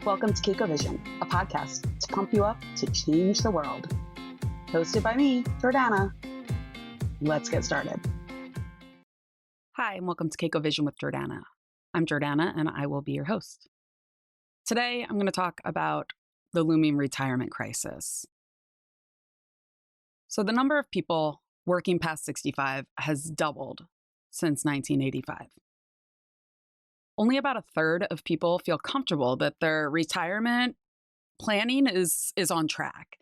Welcome to Keiko Vision, a podcast to pump you up to change the world. Hosted by me, Jordana. Let's get started. Hi, and welcome to Keiko Vision with Jordana. I'm Jordana, and I will be your host. Today, I'm going to talk about the looming retirement crisis. So the number of people working past 65 has doubled since 1985. Only about a third of people feel comfortable that their retirement planning is on track.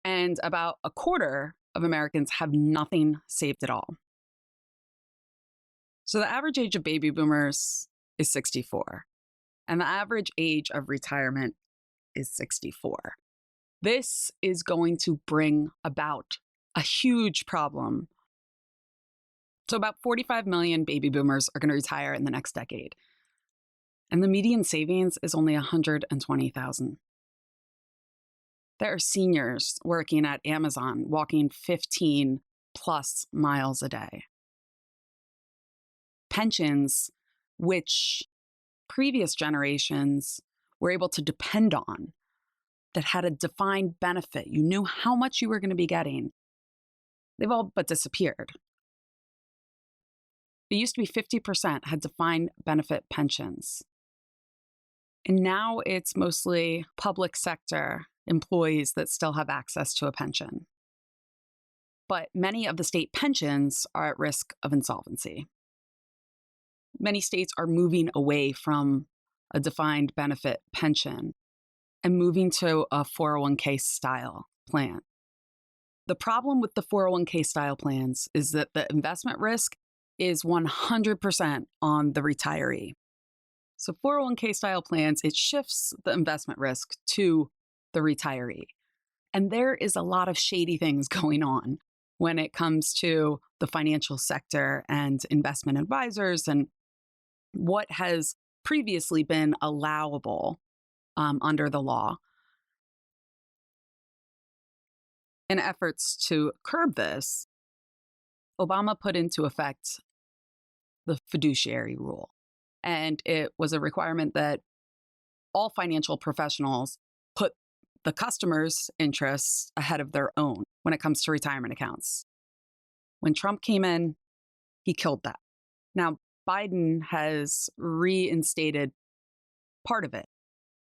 And about a quarter of Americans have nothing saved at all. So the average age of baby boomers is 64, and the average age of retirement is 64. This is going to bring about a huge problem. So about 45 million baby boomers are going to retire in the next decade. And the median savings is only $120,000. There are seniors working at Amazon, walking 15 plus miles a day. Pensions, which previous generations were able to depend on, that had a defined benefit. You knew how much you were going to be getting. They've all but disappeared. It used to be 50% had defined benefit pensions. And now it's mostly public sector employees that still have access to a pension. But many of the state pensions are at risk of insolvency. Many states are moving away from a defined benefit pension and moving to a 401k style plan. The problem with the 401k style plans is that the investment risk is 100% on the retiree. So 401k style plans, it shifts the investment risk to the retiree. And there is a lot of shady things going on when it comes to the financial sector and investment advisors and what has previously been allowable under the law. In efforts to curb this, Obama put into effect the fiduciary rule. And it was a requirement that all financial professionals put the customer's interests ahead of their own when it comes to retirement accounts. When Trump came in, he killed that. Now, Biden has reinstated part of it,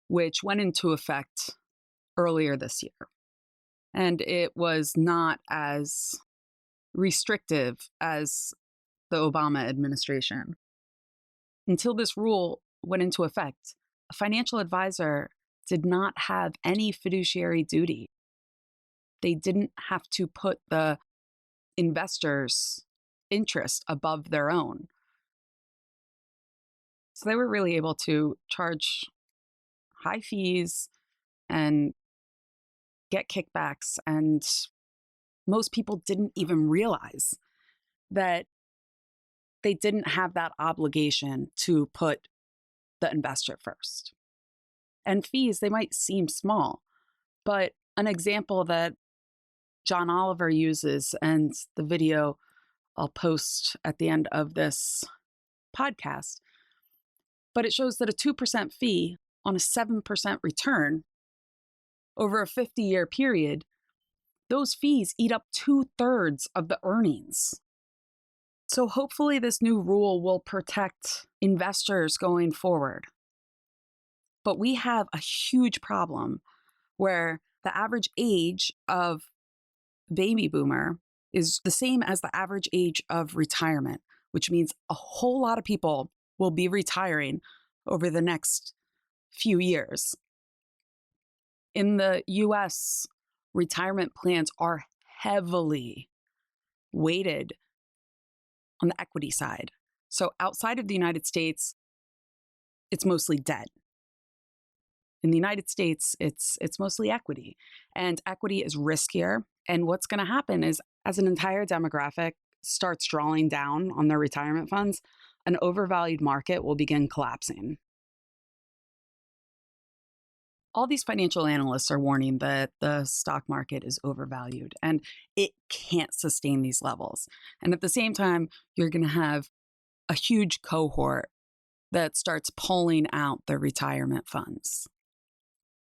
which went into effect earlier this year. And it was not as restrictive as the Obama administration. Until this rule went into effect, a financial advisor did not have any fiduciary duty. They didn't have to put the investor's interest above their own. So they were really able to charge high fees and get kickbacks, and most people didn't even realize that they didn't have that obligation to put the investor first. And fees, they might seem small, but an example that John Oliver uses, and the video I'll post at the end of this podcast, but it shows that a 2% fee on a 7% return over a 50-year period, those fees eat up 2/3 of the earnings. So hopefully this new rule will protect investors going forward. But we have a huge problem where the average age of baby boomer is the same as the average age of retirement, which means a whole lot of people will be retiring over the next few years. In the US, retirement plans are heavily weighted on the equity side. So outside of the United States, it's mostly debt. In the United States, it's mostly equity. And equity is riskier. And what's going to happen is as an entire demographic starts drawing down on their retirement funds, an overvalued market will begin collapsing. All these financial analysts are warning that the stock market is overvalued and it can't sustain these levels. And at the same time, you're going to have a huge cohort that starts pulling out their retirement funds.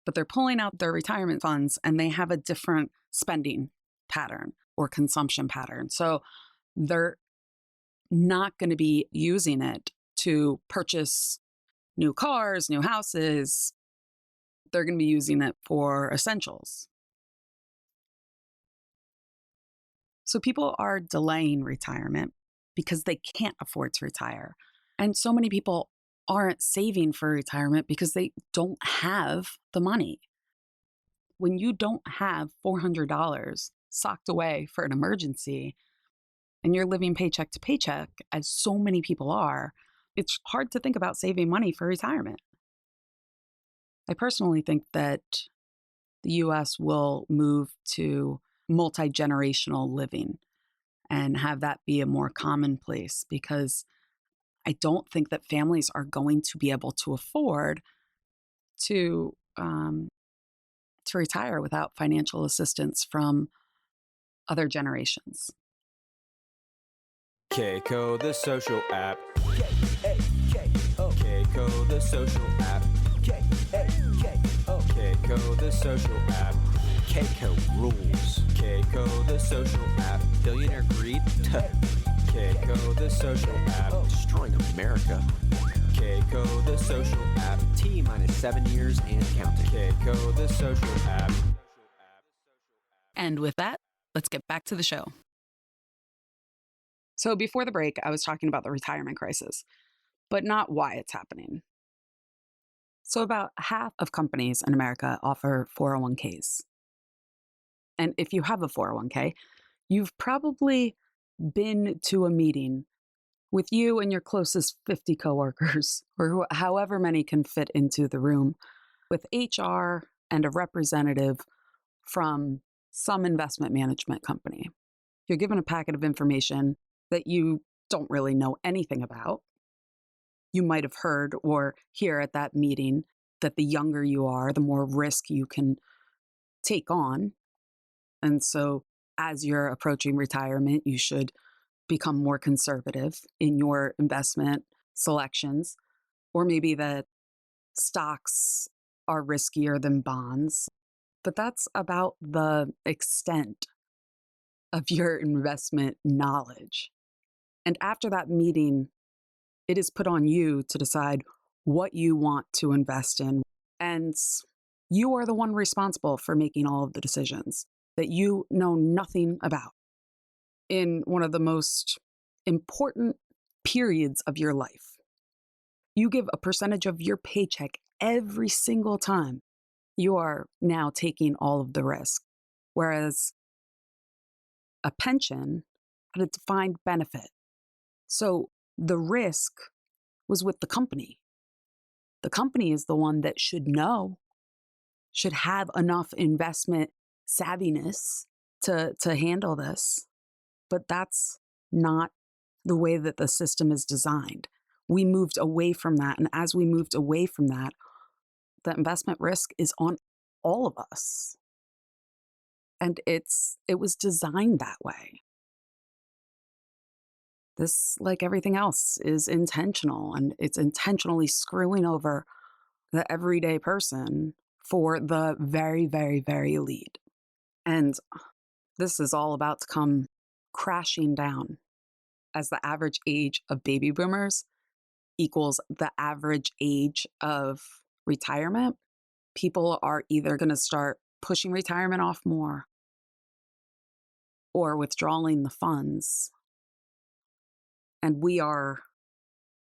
but they're pulling out their retirement funds and they have a different spending pattern or consumption pattern. So they're not going to be using it to purchase new cars, new houses. They're going to be using it for essentials. So people are delaying retirement because they can't afford to retire. And so many people aren't saving for retirement because they don't have the money. When you don't have $400 socked away for an emergency and you're living paycheck to paycheck, as so many people are, it's hard to think about saving money for retirement. I personally think that the US will move to multi-generational living and have that be a more commonplace, because I don't think that families are going to be able to afford to retire without financial assistance from other generations. Keiko, the social app. K-A-K-O. Keiko, the social app. K-A-K-O. Keiko, the social app. Keiko rules. Keiko, the social app. Billionaire greed. Keiko, the social app. Destroying America. Keiko, the social app. T-minus 7 years and counting. Keiko, the social app. And with that, let's get back to the show. So before the break, I was talking about the retirement crisis, but not why it's happening. So about half of companies in America offer 401ks. And if you have a 401k, you've probably been to a meeting with you and your closest 50 coworkers, or however many can fit into the room, with HR and a representative from some investment management company. You're given a packet of information that you don't really know anything about. You might have heard or hear at that meeting that the younger you are, the more risk you can take on. And so as you're approaching retirement, you should become more conservative in your investment selections, or maybe that stocks are riskier than bonds. But that's about the extent of your investment knowledge. And after that meeting, it is put on you to decide what you want to invest in. And you are the one responsible for making all of the decisions that you know nothing about in one of the most important periods of your life. You give a percentage of your paycheck every single time. You are now taking all of the risk. Whereas a pension had a defined benefit. So the risk was with the company. The company is the one that should know, should have enough investment savviness to handle this. But that's not the way that the system is designed. We moved away from that. And as we moved away from that, the investment risk is on all of us. And it was designed that way. This, like everything else, is intentional, and it's intentionally screwing over the everyday person for the very, very, very elite. And this is all about to come crashing down as the average age of baby boomers equals the average age of retirement. People are either going to start pushing retirement off more or withdrawing the funds. And the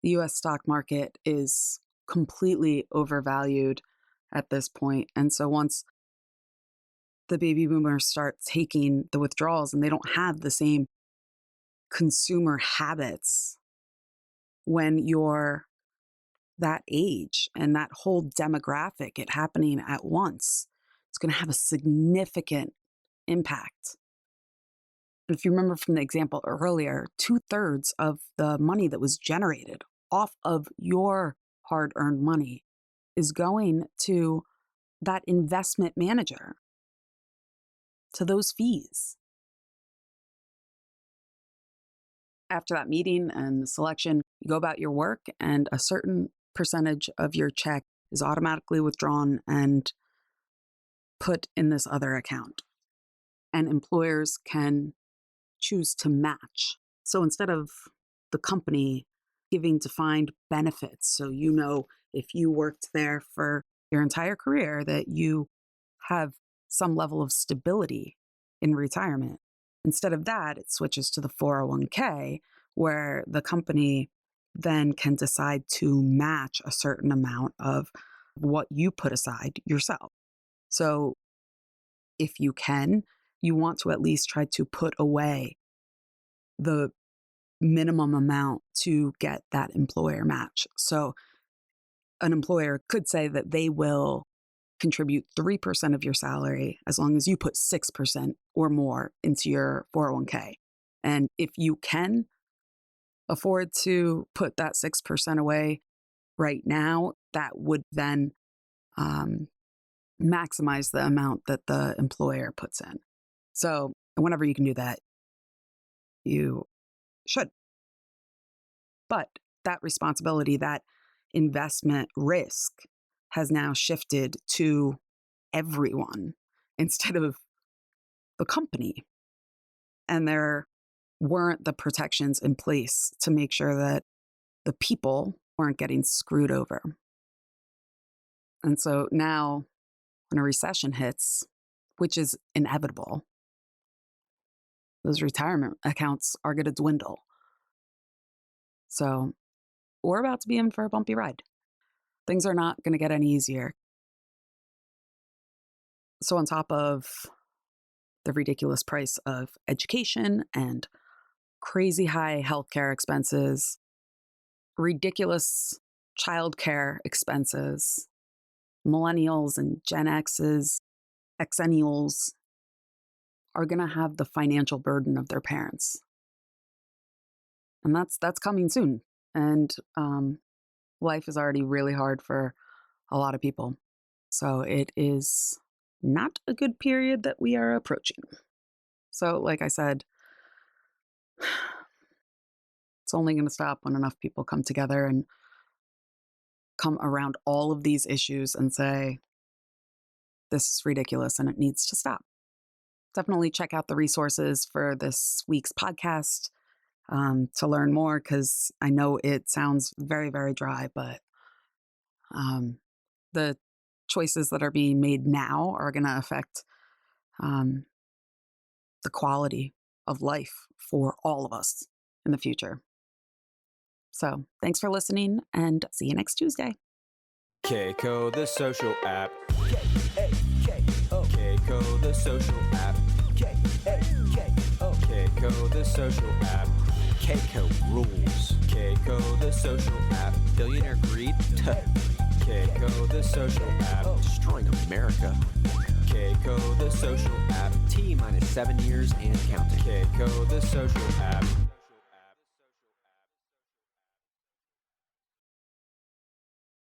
US stock market is completely overvalued at this point. And so once the baby boomers start taking the withdrawals and they don't have the same consumer habits when you're that age and that whole demographic, it happening at once, it's going to have a significant impact. And if you remember from the example earlier, 2/3 of the money that was generated off of your hard-earned money is going to that investment manager, to those fees. After that meeting and the selection, you go about your work and a certain percentage of your check is automatically withdrawn and put in this other account. And employers can choose to match. So instead of the company giving defined benefits, so if you worked there for your entire career, that you have some level of stability in retirement. Instead of that, it switches to the 401k, where the company then can decide to match a certain amount of what you put aside yourself. So if you can, you want to at least try to put away the minimum amount to get that employer match. So an employer could say that they will contribute 3% of your salary as long as you put 6% or more into your 401k. And if you can afford to put that 6% away right now, that would then maximize the amount that the employer puts in. So whenever you can do that, you should. But that responsibility, that investment risk has now shifted to everyone instead of the company. And there weren't the protections in place to make sure that the people weren't getting screwed over. And so now when a recession hits, which is inevitable, those retirement accounts are going to dwindle. So we're about to be in for a bumpy ride. Things are not going to get any easier. So on top of the ridiculous price of education and crazy high healthcare expenses, ridiculous childcare expenses, millennials and Gen X's, Xennials are going to have the financial burden of their parents. And that's coming soon. And life is already really hard for a lot of people. So it is not a good period that we are approaching. So like I said, it's only going to stop when enough people come together and come around all of these issues and say, this is ridiculous and it needs to stop. Definitely check out the resources for this week's podcast to learn more, because I know it sounds very, very dry, but the choices that are being made now are going to affect the quality of life for all of us in the future. So thanks for listening, and see you next Tuesday. Keiko, the social app. K-A-K-O. Keiko, the social app. K-A-K-O. Keiko, the social app. Keiko rules. Keiko, the social app. Billionaire greed? Keiko, the social app. Destroying America. Keiko, the social app. T-minus 7 years and counting. Keiko, the social app.